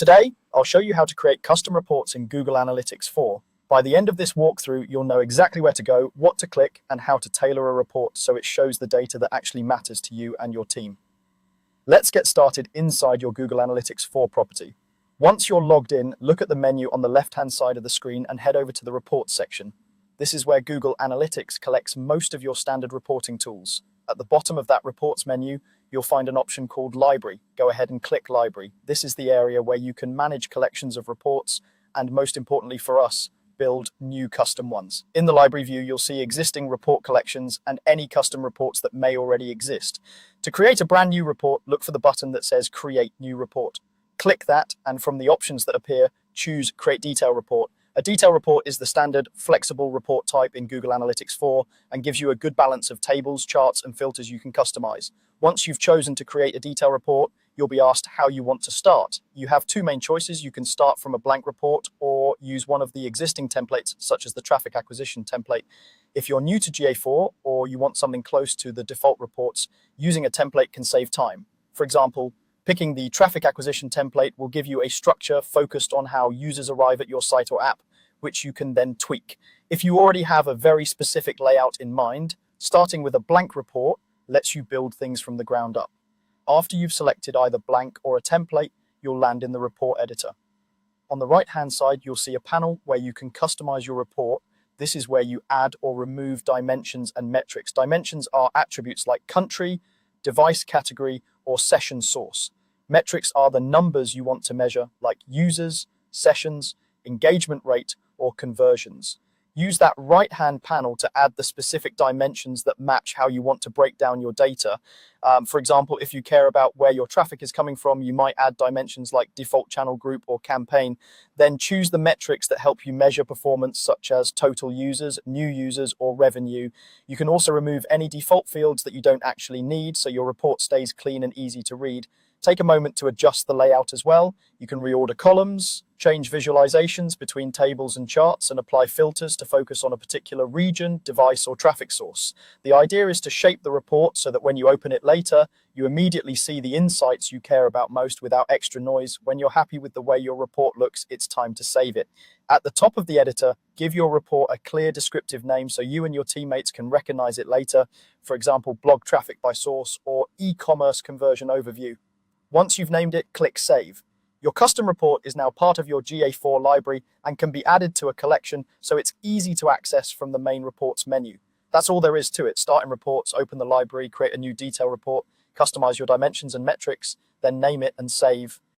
Today, I'll show you how to create custom reports in Google Analytics 4. By the end of this walkthrough, you'll know exactly where to go, what to click, and how to tailor a report so it shows the data that actually matters to you and your team. Let's get started inside your Google Analytics 4 property. Once you're logged in, look at the menu on the left-hand side of the screen and head over to the Reports section. This is where Google Analytics collects most of your standard reporting tools. At the bottom of that Reports menu, you'll find an option called Library. Go ahead and click Library. This is the area where you can manage collections of reports and, most importantly for us, build new custom ones. In the library view, you'll see existing report collections and any custom reports that may already exist. To create a brand new report, look for the button that says Create New Report. Click that, and from the options that appear, choose Create Detail Report. A detail report is the standard flexible report type in Google Analytics 4 and gives you a good balance of tables, charts, and filters you can customize. Once you've chosen to create a detail report, you'll be asked how you want to start. You have two main choices. You can start from a blank report or use one of the existing templates, such as the traffic acquisition template. If you're new to GA4 or you want something close to the default reports, using a template can save time. For example, picking the traffic acquisition template will give you a structure focused on how users arrive at your site or app, which you can then tweak. If you already have a very specific layout in mind, starting with a blank report lets you build things from the ground up. After you've selected either blank or a template, you'll land in the report editor. On the right-hand side, you'll see a panel where you can customize your report. This is where you add or remove dimensions and metrics. Dimensions are attributes like country, device category, or session source. Metrics are the numbers you want to measure, like users, sessions, engagement rate, or conversions. Use that right-hand panel to add the specific dimensions that match how you want to break down your data. For example, if you care about where your traffic is coming from, you might add dimensions like default channel group or campaign. Then choose the metrics that help you measure performance, such as total users, new users, or revenue. You can also remove any default fields that you don't actually need, so your report stays clean and easy to read. Take a moment to adjust the layout as well. You can reorder columns, change visualizations between tables and charts, and apply filters to focus on a particular region, device, or traffic source. The idea is to shape the report so that when you open it later, you immediately see the insights you care about most without extra noise. When you're happy with the way your report looks, it's time to save it. At the top of the editor, give your report a clear descriptive name so you and your teammates can recognize it later. For example, blog traffic by source or e-commerce conversion overview. Once you've named it, click Save. Your custom report is now part of your GA4 library and can be added to a collection, so it's easy to access from the main reports menu. That's all there is to it. Start in reports, open the library, create a new detail report, customize your dimensions and metrics, then name it and save.